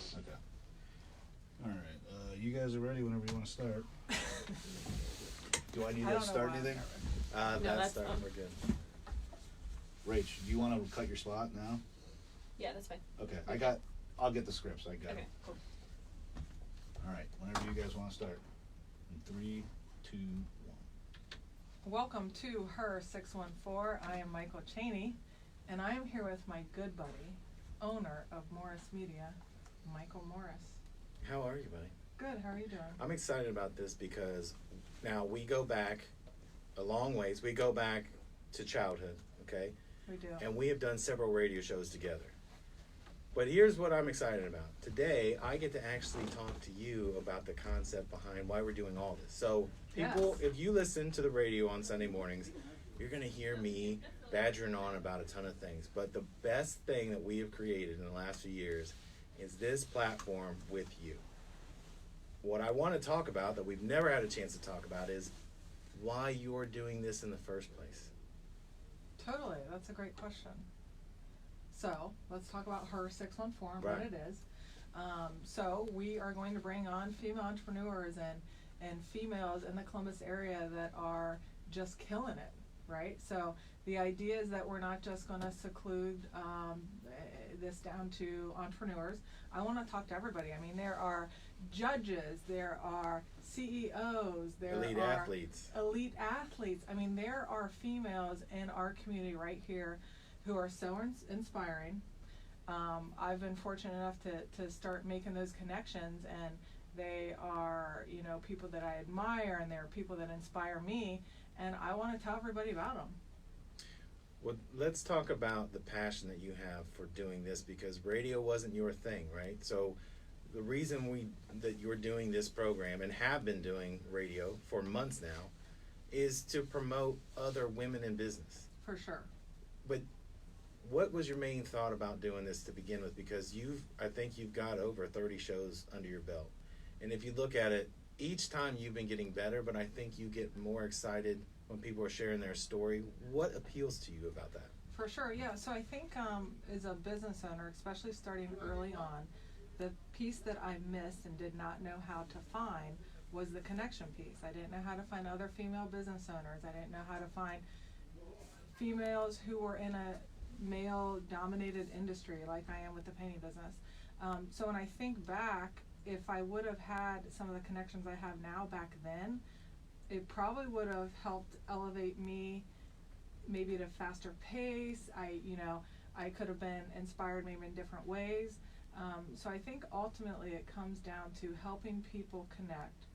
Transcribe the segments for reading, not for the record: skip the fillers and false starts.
Okay. All right. You guys are ready whenever you want to start. Do I need to start anything? No, That's that's we're good. Rach, do you want to cut your spot now? Yeah, that's fine. Okay. I'll get the scripts. I got Okay, it. cool. All right. Whenever you guys want to start. In 3, 2, 1. Welcome to Her614. I am Michal Cheney, and I am here with my good buddy, owner of Morris Media, Michael Morris. How are you, buddy? Good, how are you doing? I'm excited about this because now we go back a long ways. We go back to childhood, okay? We do. And we have done several radio shows together. But here's what I'm excited about. Today, I get to actually talk to you about the concept behind why we're doing all this. So, people, Yes. if you listen to the radio on Sunday mornings, you're going to hear me badgering on about a ton of things. But the best thing that we have created in the last few years is this platform with you. What I want to talk about that we've never had a chance to talk about is why you're doing this in the first place. Totally, that's a great question. So, let's talk about Her614 and what Right. it is. So, we are going to bring on female entrepreneurs and females in the Columbus area that are just killing it, right? So, the idea is that we're not just going to seclude this down to entrepreneurs. I want to talk to everybody. I mean, there are judges, there are CEOs, there Elite are athletes. elite athletes. I mean, there are females in our community right here who are so inspiring. I've been fortunate enough to start making those connections, and they are, people that I admire, and they're people that inspire me, and I want to tell everybody about them. Well, let's talk about the passion that you have for doing this, because radio wasn't your thing, right? So the reason that you're doing this program and have been doing radio for months now is to promote other women in business. For sure. But what was your main thought about doing this to begin with? Because I think you've got over 30 shows under your belt. And if you look at it, each time you've been getting better, but I think you get more excited when people are sharing their story. What appeals to you about that? For sure, yeah. So I think as a business owner, especially starting early on, the piece that I missed and did not know how to find was the connection piece. I didn't know how to find other female business owners. I didn't know how to find females who were in a male-dominated industry like I am with the painting business. So when I think back, if I would have had some of the connections I have now back then, it probably would have helped elevate me maybe at a faster pace. I could have been inspired maybe in different ways. So I think ultimately it comes down to helping people connect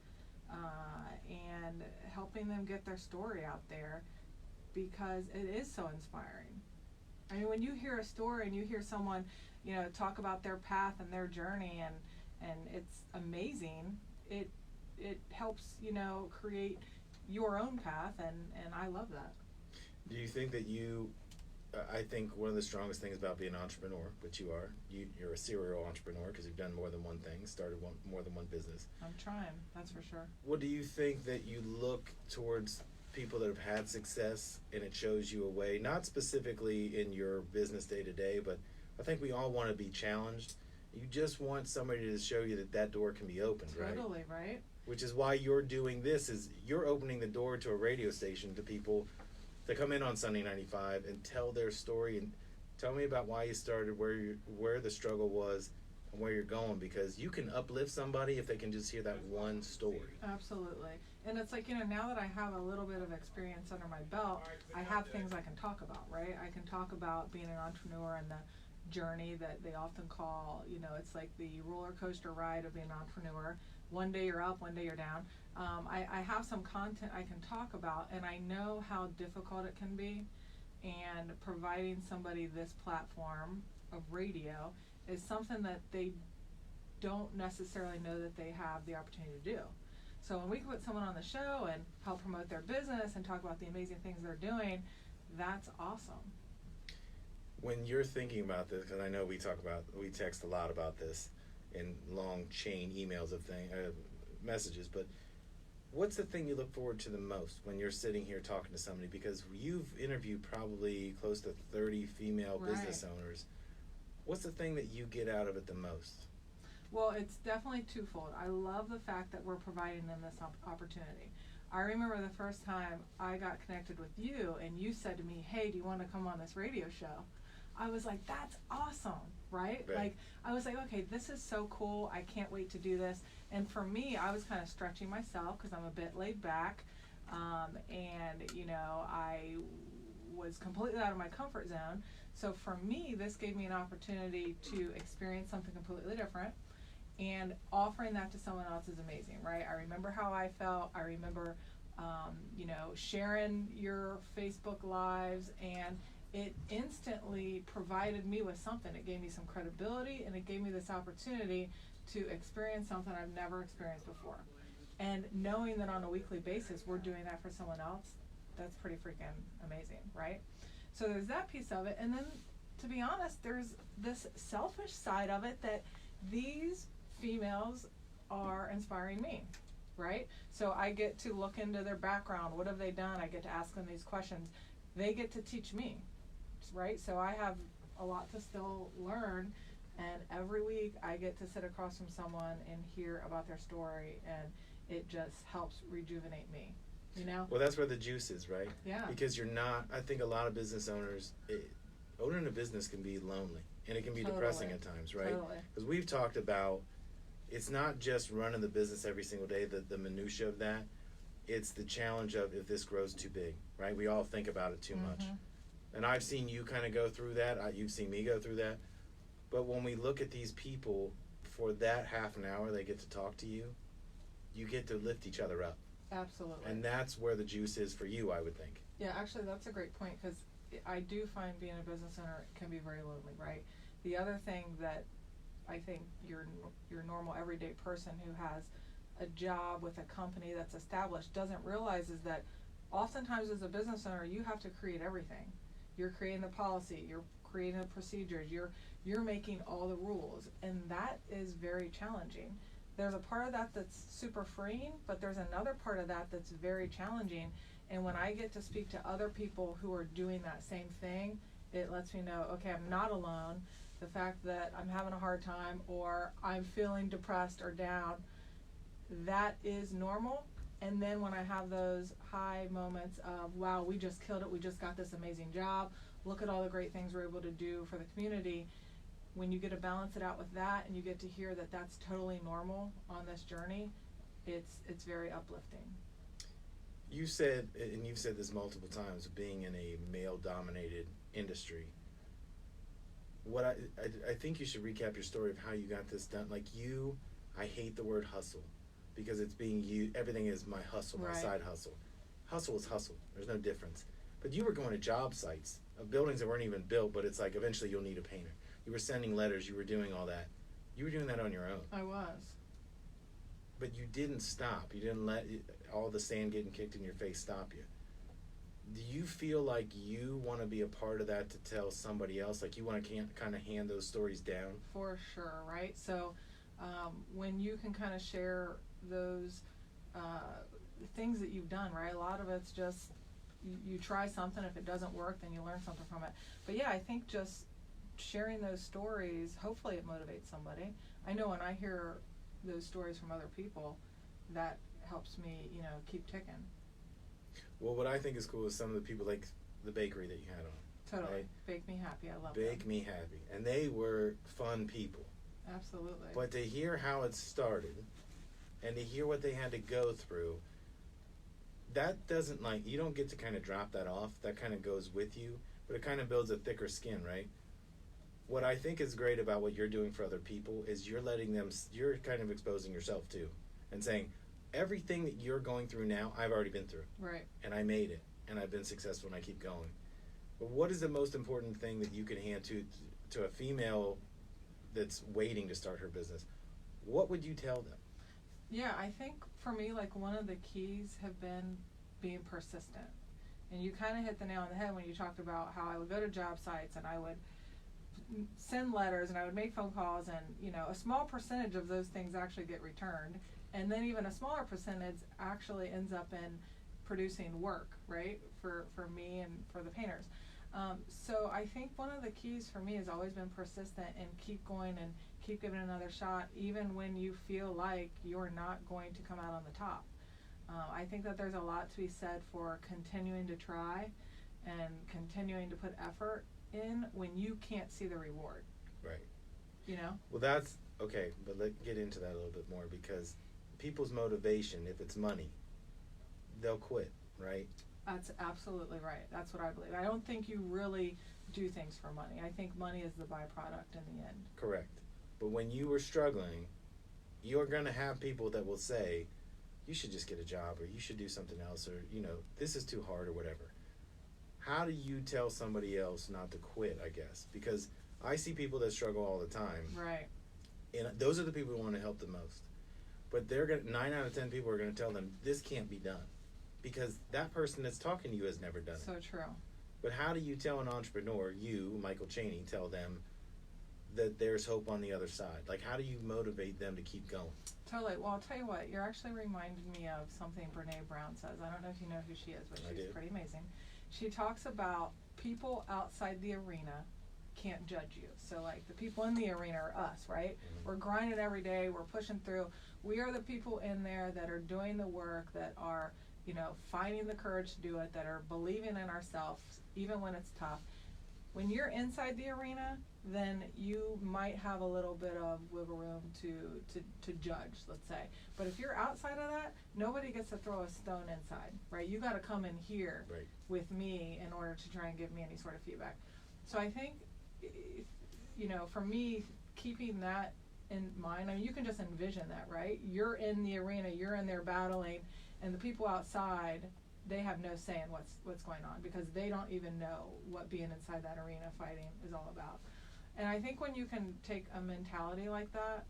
and helping them get their story out there, because it is so inspiring. I mean, when you hear a story and you hear someone, talk about their path and their journey, and it's amazing, it helps, create your own path, and I love that. Do you think that I think one of the strongest things about being an entrepreneur, which you are, you're a serial entrepreneur because you've done more than one thing, started more than one business. I'm trying, that's for sure. What do you think that you look towards people that have had success and it shows you a way, not specifically in your business day to day, but I think we all want to be challenged. You just want somebody to show you that door can be opened, right? Totally, right? Which is why you're doing this, is you're opening the door to a radio station to people to come in on Sunday 95 and tell their story, and tell me about why you started, where the struggle was, and where you're going, because you can uplift somebody if they can just hear that one story. Absolutely. And it's like, now that I have a little bit of experience under my belt, I have things I can talk about, right? I can talk about being an entrepreneur and the journey that they often call, it's like the roller coaster ride of being an entrepreneur. One day you're up, one day you're down. I have some content I can talk about, and I know how difficult it can be, and providing somebody this platform of radio is something that they don't necessarily know that they have the opportunity to do. So when we can put someone on the show and help promote their business and talk about the amazing things they're doing, that's awesome. When you're thinking about this, because I know we text a lot about this in long chain emails of messages, but what's the thing you look forward to the most when you're sitting here talking to somebody? Because you've interviewed probably close to 30 female business owners. What's the thing that you get out of it the most? Well, it's definitely twofold. I love the fact that we're providing them this opportunity. I remember the first time I got connected with you and you said to me, hey, do you want to come on this radio show? I was like, that's awesome, right? Like, I was like, okay, this is so cool. I can't wait to do this. And for me, I was kind of stretching myself because I'm a bit laid back. And, you know, I was completely out of my comfort zone. So for me, this gave me an opportunity to experience something completely different. And offering that to someone else is amazing, right? I remember how I felt. I remember, you know, sharing your Facebook Lives, and it instantly provided me with something. It gave me some credibility, and it gave me this opportunity to experience something I've never experienced before. And knowing that on a weekly basis we're doing that for someone else, that's pretty freaking amazing, right? So there's that piece of it. And then, to be honest, there's this selfish side of it that these females are inspiring me, right? So I get to look into their background. What have they done? I get to ask them these questions. They get to teach me, right? So I have a lot to still learn, and every week I get to sit across from someone and hear about their story, and it just helps rejuvenate me, you know? Well, that's where the juice is, right? Yeah. Because you're not, I think a lot of business owners, owning a business can be lonely, and it can be depressing at times, right? Totally. Because we've talked about, it's not just running the business every single day, the minutia of that. It's the challenge of if this grows too big, right? We all think about it too much. And I've seen you kind of go through that. You've seen me go through that. But when we look at these people, for that half an hour they get to talk to you, you get to lift each other up. Absolutely. And that's where the juice is for you, I would think. Yeah, actually, that's a great point, because I do find being a business owner can be very lonely, right? The other thing that I think your normal everyday person who has a job with a company that's established doesn't realize is that oftentimes as a business owner you have to create everything. You're creating the policy, you're creating the procedures, you're making all the rules, and that is very challenging. There's a part of that that's super freeing, but there's another part of that that's very challenging. And when I get to speak to other people who are doing that same thing, it lets me know, okay, I'm not alone. The fact that I'm having a hard time or I'm feeling depressed or down, that is normal. And then when I have those high moments of, wow, we just killed it, we just got this amazing job, look at all the great things we're able to do for the community, when you get to balance it out with that and you get to hear that that's totally normal on this journey, it's very uplifting. You said, and you've said this multiple times, being in a male-dominated industry. What I think you should recap your story of how you got this done. Like you, I hate the word hustle because it's being used. Everything is my hustle, my side hustle. Hustle is hustle. There's no difference. But you were going to job sites of buildings that weren't even built, but it's like eventually you'll need a painter. You were sending letters. You were doing all that. You were doing that on your own. I was. But you didn't stop. You didn't let all the sand getting kicked in your face stop you. Do you feel like you want to be a part of that to tell somebody else? Like you want to kind of hand those stories down? For sure, right? So when you can kind of share those things that you've done, right? A lot of it's just you try something. If it doesn't work, then you learn something from it. But yeah, I think just sharing those stories, hopefully it motivates somebody. I know when I hear those stories from other people, that helps me, you know, keep ticking. Well, what I think is cool is some of the people, like the bakery that you had on. Totally. Right? Bake Me Happy. I love Bake them. Me Happy. And they were fun people. Absolutely. But to hear how it started and to hear what they had to go through, that doesn't, like, you don't get to kind of drop that off. That kind of goes with you, but it kind of builds a thicker skin, right? What I think is great about what you're doing for other people is you're letting them, you're kind of exposing yourself to and saying, everything that you're going through now, I've already been through. Right. And I made it, and I've been successful, and I keep going. But what is the most important thing that you can hand to a female that's waiting to start her business? What would you tell them? Yeah, I think for me, like, one of the keys have been being persistent. And you kind of hit the nail on the head when you talked about how I would go to job sites and I would send letters and I would make phone calls, and, you know, a small percentage of those things actually get returned. And then even a smaller percentage actually ends up in producing work, right, for me and for the painters. So I think one of the keys for me has always been persistent and keep going and keep giving it another shot, even when you feel like you're not going to come out on the top. I think that there's a lot to be said for continuing to try and continuing to put effort in when you can't see the reward. Right. You know? Well, that's okay, but let's get into that a little bit more, because people's motivation, if it's money, they'll quit, right? That's absolutely right. That's what I believe. I don't think you really do things for money. I think money is the byproduct in the end. Correct. But when you were struggling, you're going to have people that will say, you should just get a job, or you should do something else, or, you know, this is too hard, or whatever. How do you tell somebody else not to quit, I guess? Because I see people that struggle all the time. Right. And those are the people who want to help the most. But 9 out of 10 people are going to tell them, this can't be done. Because that person that's talking to you has never done it. So true. But how do you tell an entrepreneur, you, Michal Cheney, tell them that there's hope on the other side? Like, how do you motivate them to keep going? Totally. Well, I'll tell you what, you're actually reminding me of something Brene Brown says. I don't know if you know who she is, but she's pretty amazing. She talks about people outside the arena can't judge you. So, like, the people in the arena are us, right? Mm-hmm. We're grinding every day. We're pushing through. We are the people in there that are doing the work, that are, you know, finding the courage to do it, that are believing in ourselves, even when it's tough. When you're inside the arena, then you might have a little bit of wiggle room to judge, let's say. But if you're outside of that, nobody gets to throw a stone inside, right? You got to come in here with me in order to try and give me any sort of feedback. So I think, you know, for me, keeping that in mind, I mean, you can just envision that, right? You're in the arena, you're in there battling, and the people outside, they have no say in what's going on, because they don't even know what being inside that arena fighting is all about. And I think when you can take a mentality like that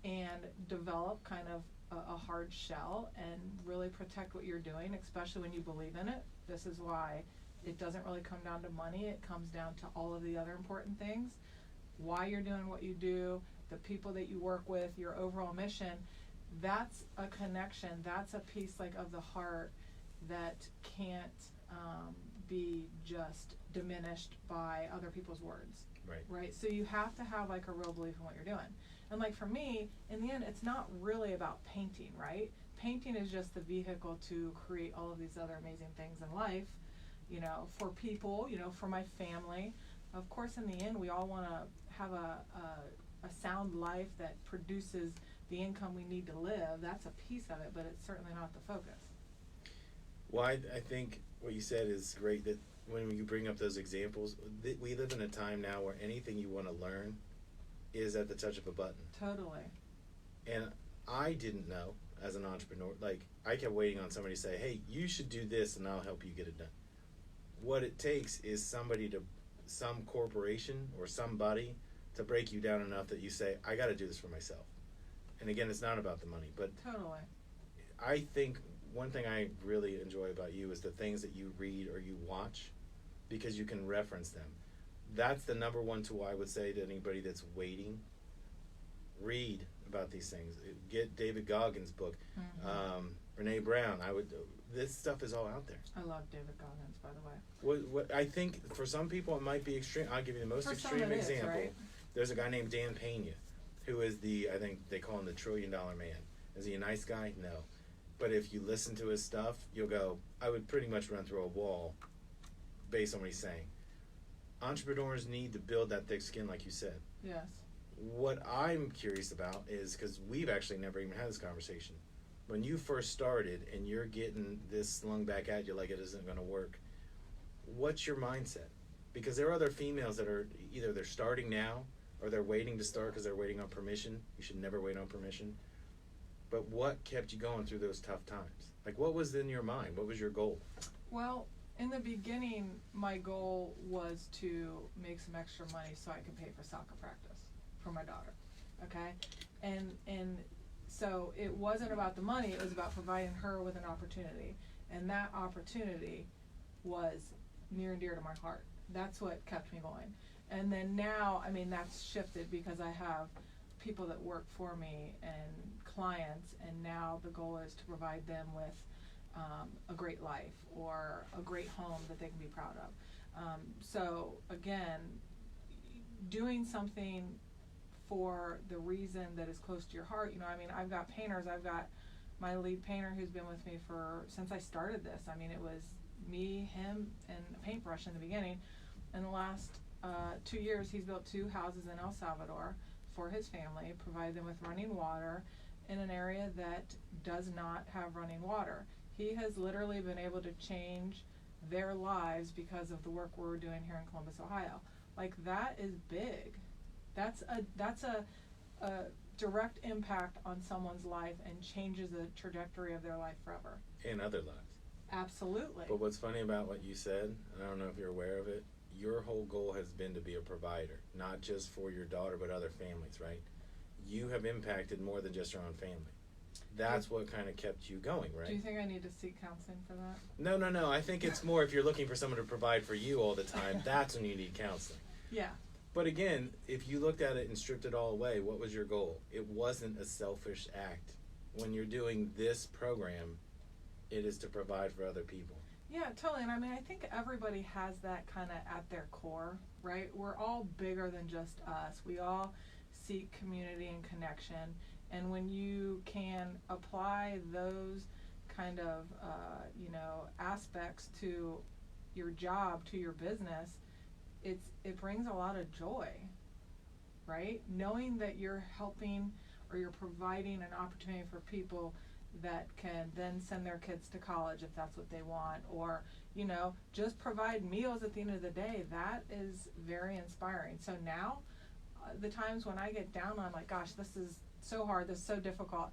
and develop kind of a hard shell and really protect what you're doing, especially when you believe in it, this is why it doesn't really come down to money. It comes down to all of the other important things, why you're doing what you do, the people that you work with, your overall mission. That's a connection. That's a piece like of the heart that can't be just diminished by other people's words. Right. So you have to have like a real belief in what you're doing. And like for me, in the end, it's not really about painting, right? Painting is just the vehicle to create all of these other amazing things in life, you know, for people, you know, for my family. Of course, in the end, we all want to have a sound life that produces the income we need to live. That's a piece of it, but it's certainly not the focus. Well, I think what you said is great, that when you bring up those examples, we live in a time now where anything you want to learn is at the touch of a button. Totally. And I didn't know, as an entrepreneur, like, I kept waiting on somebody to say, hey, you should do this and I'll help you get it done. What it takes is some corporation or somebody to break you down enough that you say, I got to do this for myself. And again, it's not about the money, but totally. I think one thing I really enjoy about you is the things that you read or you watch, because you can reference them. That's the number one tool I would say to anybody that's waiting. Read about these things. Get David Goggins' book. Mm-hmm. Brene Brown. This stuff is all out there. I love David Goggins, by the way. What I think for some people it might be extreme. I'll give you the most extreme example. Right? There's a guy named Dan Pena, who is I think they call him the $1 trillion man. Is he a nice guy? No. But if you listen to his stuff, you'll go, I would pretty much run through a wall based on what he's saying. Entrepreneurs need to build that thick skin, like you said. Yes. What I'm curious about is, because we've actually never even had this conversation, when you first started and you're getting this slung back at you like it isn't going to work, what's your mindset? Because there are other females that are either they're starting now or they're waiting to start because they're waiting on permission. You should never wait on permission. But what kept you going through those tough times? Like, what was in your mind? What was your goal? Well, in the beginning, my goal was to make some extra money so I could pay for soccer practice for my daughter, okay? And so it wasn't about the money, it was about providing her with an opportunity. And that opportunity was near and dear to my heart. That's what kept me going. And then now, I mean, that's shifted because I have people that work for me and clients, and now the goal is to provide them with a great life or a great home that they can be proud of. So again, doing something for the reason that is close to your heart. You know, I mean, I've got painters. I've got my lead painter who's been with me since I started this. I mean, it was me, him, and a paintbrush in the beginning. In the last 2 years, he's built 2 houses in El Salvador for his family, provided them with running water in an area that does not have running water. He has literally been able to change their lives because of the work we're doing here in Columbus, Ohio. Like, that is big. That's a direct impact on someone's life and changes the trajectory of their life forever. And other lives. Absolutely. But what's funny about what you said, and I don't know if you're aware of it, your whole goal has been to be a provider, not just for your daughter, but other families, right? You have impacted more than just your own family. That's what kind of kept you going, right? Do you think I need to seek counseling for that? No. I think it's more if you're looking for someone to provide for you all the time, that's when you need counseling. Yeah. But again, if you looked at it and stripped it all away, what was your goal? It wasn't a selfish act. When you're doing this program, it is to provide for other people. Yeah, totally. And I mean, I think everybody has that kind of at their core, right? We're all bigger than just us. We all seek community and connection. And when you can apply those kind of, aspects to your job, to your business, it brings a lot of joy, right? Knowing that you're helping or you're providing an opportunity for people that can then send their kids to college if that's what they want, or, just provide meals at the end of the day, that is very inspiring. So now, the times when I get down, I'm like, gosh, this is so hard, this is so difficult.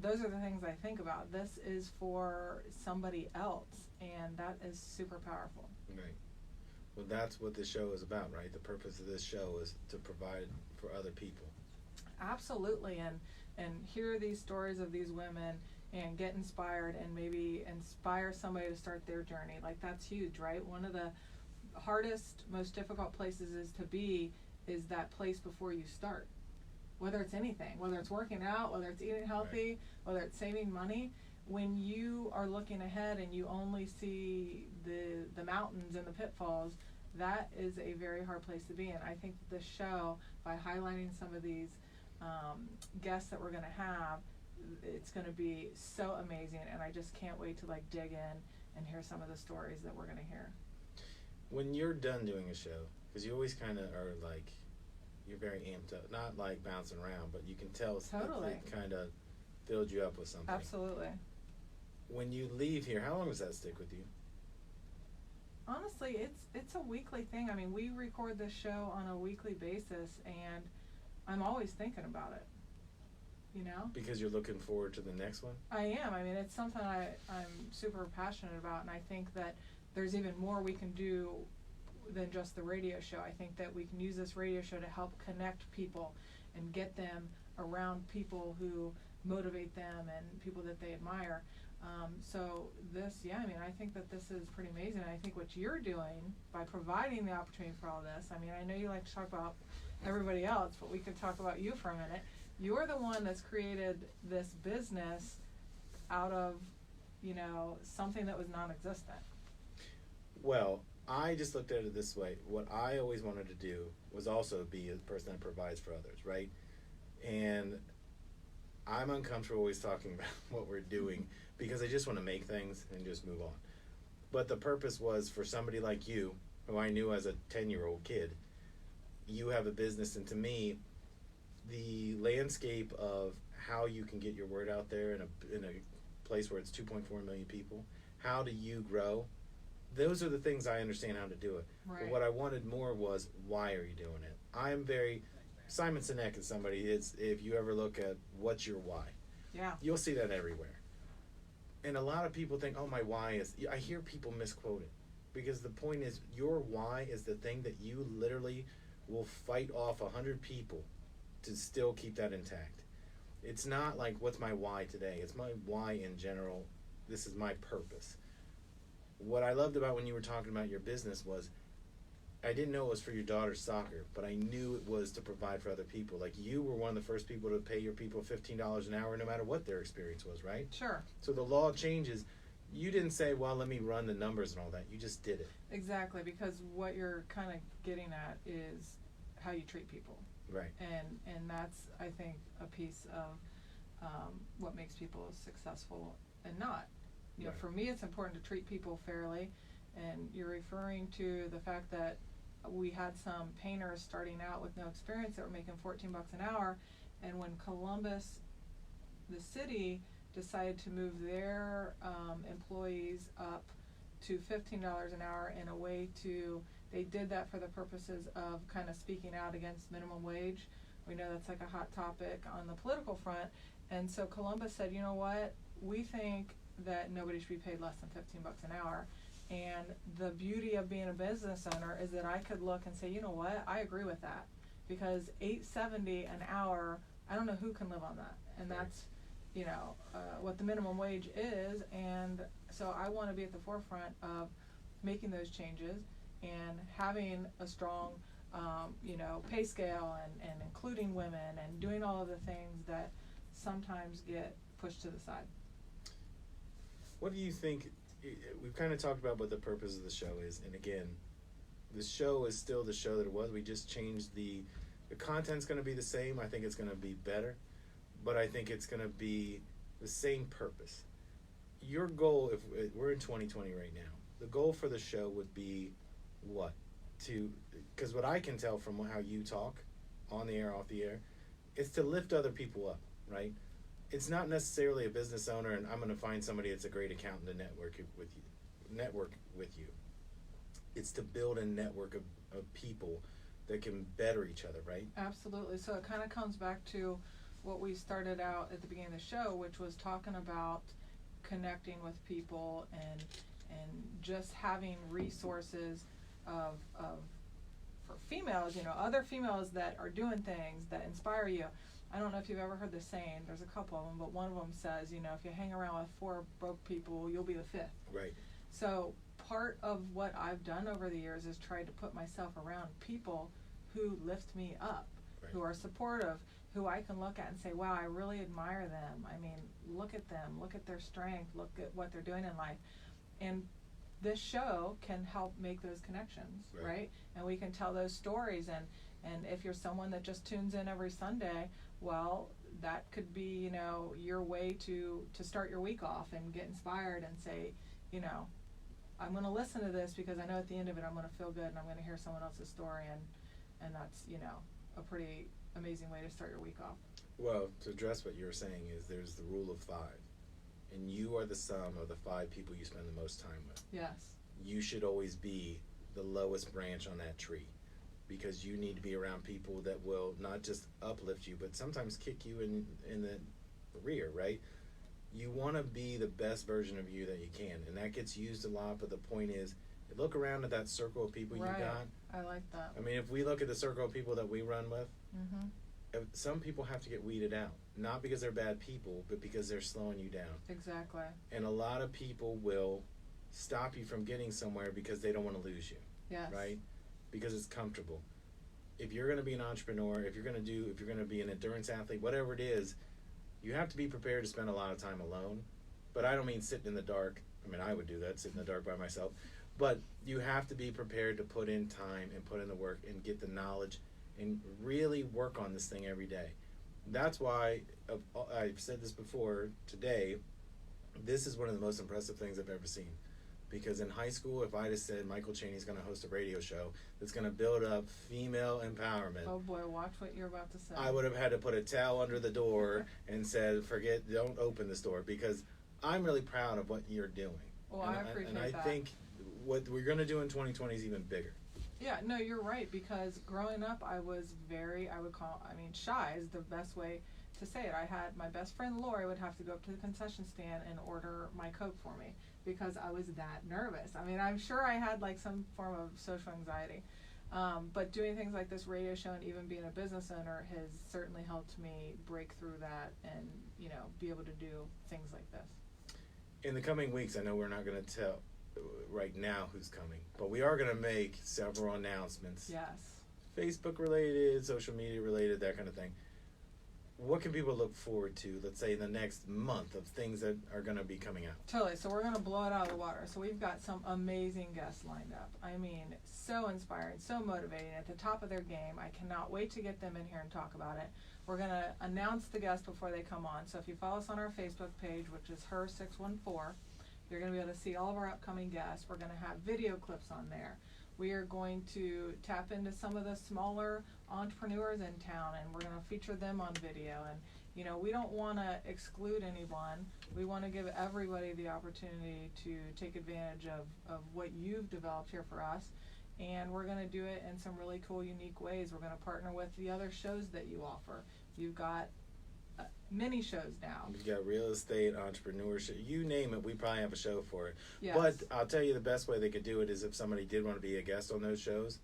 Those are the things I think about. This is for somebody else, and that is super powerful. Right. Well, that's what this show is about, right? The purpose of this show is to provide for other people. Absolutely, and hear these stories of these women and get inspired and maybe inspire somebody to start their journey. Like, that's huge, right? One of the hardest, most difficult places is that place before you start. Whether it's anything, whether it's working out, whether it's eating healthy, right, whether it's saving money, when you are looking ahead and you only see the mountains and the pitfalls, that is a very hard place to be in. I think the show, by highlighting some of these guests that we're going to have, it's going to be so amazing, and I just can't wait to dig in and hear some of the stories that we're going to hear. When you're done doing a show, because you always kind of are you're very amped up, not bouncing around, but you can tell Totally. It kind of filled you up with something. Absolutely. When you leave here, how long does that stick with you? Honestly, it's a weekly thing. I mean, we record this show on a weekly basis, and I'm always thinking about it, Because you're looking forward to the next one? I am. I mean, it's something I'm super passionate about, and I think that there's even more we can do than just the radio show. I think that we can use this radio show to help connect people and get them around people who motivate them and people that they admire. So I think that this is pretty amazing. And I think what you're doing by providing the opportunity for all this, I mean, I know you like to talk about everybody else, but we could talk about you for a minute. You're the one that's created this business out of, something that was non-existent. Well, I just looked at it this way. What I always wanted to do was also be a person that provides for others, right? And I'm uncomfortable always talking about what we're doing because I just want to make things and just move on. But the purpose was for somebody like you, who I knew as a 10-year-old kid. You have a business, and to me, the landscape of how you can get your word out there in a place where it's 2.4 million people, how do you grow? Those are the things I understand how to do it. Right. But what I wanted more was, why are you doing it? Simon Sinek is somebody, if you ever look at what's your why, Yeah. you'll see that everywhere. And a lot of people think, my why is, I hear people misquote it. Because the point is, your why is the thing that you literally will fight off 100 people to still keep that intact. It's not like, what's my why today? It's my why in general. This is my purpose. What I loved about when you were talking about your business was, I didn't know it was for your daughter's soccer, but I knew it was to provide for other people. Like, you were one of the first people to pay your people $15 an hour no matter what their experience was, right? Sure. So the law changes. You didn't say, well, let me run the numbers and all that. You just did it. Exactly, because what you're kind of getting at is how you treat people. Right. And that's, I think, a piece of what makes people successful and not. You know, Right. for me, it's important to treat people fairly, and you're referring to the fact that we had some painters starting out with no experience that were making $14 an hour, and when Columbus, the city, decided to move their employees up to $15 an hour in a way to, they did that for the purposes of kind of speaking out against minimum wage. We know that's like a hot topic on the political front, and so Columbus said, you know what, we think that nobody should be paid less than $15 an hour. And the beauty of being a business owner is that I could look and say, you know what, I agree with that, because $8.70 an hour, I don't know who can live on that, and that's, you know, what the minimum wage is. And so I want to be at the forefront of making those changes and having a strong, you know, pay scale and including women and doing all of the things that sometimes get pushed to the side. What do you think? We've kind of talked about what the purpose of the show is, and again, the show is still the show that it was. We just changed the content's going to be the same. I think it's going to be better, but I think it's going to be the same purpose. Your goal, if we're in 2020 right now, the goal for the show would be what? Because what I can tell from how you talk on the air, off the air, is to lift other people up, right? It's not necessarily a business owner and I'm going to find somebody that's a great accountant to network with you. It's to build a network of people that can better each other, right? Absolutely. So it kind of comes back to what we started out at the beginning of the show, which was talking about connecting with people and just having resources for females, you know, other females that are doing things that inspire you. I don't know if you've ever heard the saying, there's a couple of them, but one of them says, you know, if you hang around with 4 broke people, you'll be the 5th. Right. So part of what I've done over the years is try to put myself around people who lift me up, Right. who are supportive, who I can look at and say, wow, I really admire them. I mean, look at them, look at their strength, look at what they're doing in life. And this show can help make those connections, right? And we can tell those stories, and if you're someone that just tunes in every Sunday, well, that could be, you know, your way to start your week off and get inspired and say, you know, I'm going to listen to this because I know at the end of it I'm going to feel good and I'm going to hear someone else's story, and that's, you know, a pretty amazing way to start your week off. Well, to address what you're saying is there's the rule of 5, and you are the sum of the 5 people you spend the most time with. Yes. You should always be the lowest branch on that tree, because you need to be around people that will not just uplift you, but sometimes kick you in the rear, right? You want to be the best version of you that you can, and that gets used a lot, but the point is, look around at that circle of people Right. you got. I like that. I mean, if we look at the circle of people that we run with, Mm-hmm. some people have to get weeded out, not because they're bad people, but because they're slowing you down. Exactly. And a lot of people will stop you from getting somewhere because they don't want to lose you, Yes. right? Because it's comfortable. If you're going to be an entrepreneur, if you're going to be an endurance athlete, whatever it is, you have to be prepared to spend a lot of time alone. But I don't mean sitting in the dark. I mean, I would do that, sit in the dark by myself. But you have to be prepared to put in time and put in the work and get the knowledge and really work on this thing every day. That's why, I've said this before today, this is one of the most impressive things I've ever seen. Because in high school, if I'd have said Michal Cheney's going to host a radio show that's going to build up female empowerment, Oh boy, watch what you're about to say. I would have had to put a towel under the door and said, don't open this door, because I'm really proud of what you're doing. Well, I appreciate that. And I that. think what we're going to do in 2020 is even bigger. Yeah, no, you're right, because growing up I was shy is the best way to say it. I had my best friend Lori would have to go up to the concession stand and order my Coke for me because I was that nervous. I mean, I'm sure I had like some form of social anxiety. But doing things like this radio show and even being a business owner has certainly helped me break through that and, you know, be able to do things like this. In the coming weeks, I know we're not going to tell right now who's coming, but we are going to make several announcements. Yes. Facebook related, social media related, that kind of thing. what can people look forward to, let's say, in the next month of things that are going to be coming out? Totally. So we're going to blow it out of the water. So we've got some amazing guests lined up. I mean, so inspiring, so motivating, at the top of their game. I cannot wait to get them in here and talk about it. We're going to announce the guests before they come on. So if you follow us on our Facebook page, which is Her614, you're going to be able to see all of our upcoming guests. We're going to have video clips on there. We are going to tap into some of the smaller entrepreneurs in town, and we're going to feature them on video. And, you know, we don't want to exclude anyone. We want to give everybody the opportunity to take advantage of what you've developed here for us. And we're going to do it in some really cool, unique ways. We're going to partner with the other shows that you offer. You've got many shows now. We've got real estate, entrepreneurship, you name it, we probably have a show for it. Yes. But I'll tell you the best way they could do it is if somebody did want to be a guest on those shows,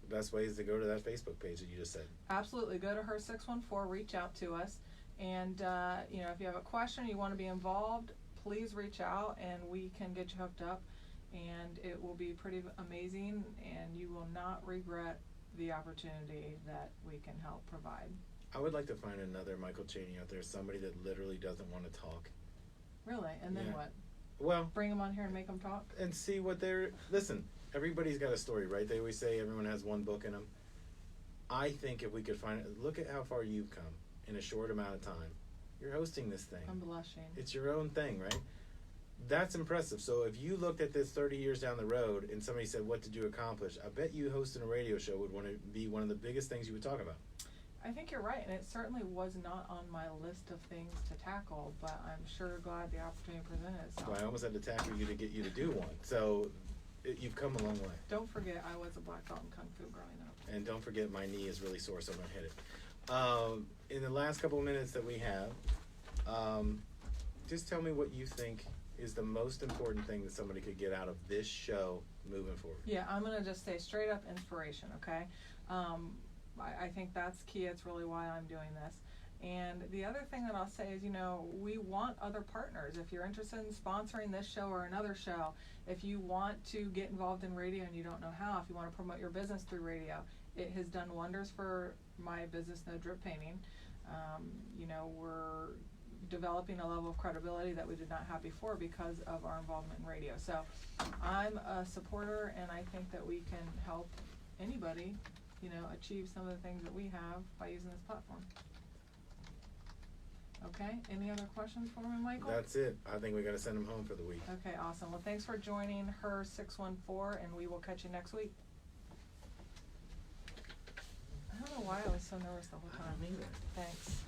the best way is to go to that Facebook page that you just said. Absolutely. Go to Her614, reach out to us. And, you know, if you have a question, you want to be involved, please reach out and we can get you hooked up. And it will be pretty amazing, and you will not regret the opportunity that we can help provide. I would like to find another Michal Cheney out there, somebody that literally doesn't want to talk. Really? And then Yeah. what? Well, Bring them on here and make them talk? and see what they're, listen, everybody's got a story, right? They always say everyone has one book in them. I think if we could find it, look at how far you've come in a short amount of time. You're hosting this thing. I'm blushing. It's your own thing, right? That's impressive. So if you looked at this 30 years down the road and somebody said, what did you accomplish? I bet you hosting a radio show would want to be one of the biggest things you would talk about. I think you're right, and it certainly was not on my list of things to tackle, but I'm sure glad the opportunity presented itself. So I almost had to tackle you to get you to do one. So you've come a long way. Don't forget, I was a black belt in Kung Fu growing up. And don't forget, my knee is really sore, so I'm going to hit it. In the last couple of minutes that we have, just tell me what you think is the most important thing that somebody could get out of this show moving forward. Yeah, I'm going to just say straight up inspiration, okay? I think that's key. It's really why I'm doing this. And the other thing that I'll say is, you know, we want other partners. If you're interested in sponsoring this show or another show, if you want to get involved in radio and you don't know how, if you want to promote your business through radio, it has done wonders for my business, No Drip Painting. You know, we're developing a level of credibility that we did not have before because of our involvement in radio. So I'm a supporter, and I think that we can help anybody, you know, achieve some of the things that we have by using this platform. Okay, any other questions for me, Michael? That's it. I think we got to send them home for the week. Okay, awesome. Well, thanks for joining Her614, and we will catch you next week. I don't know why I was so nervous the whole time. I don't either. Thanks.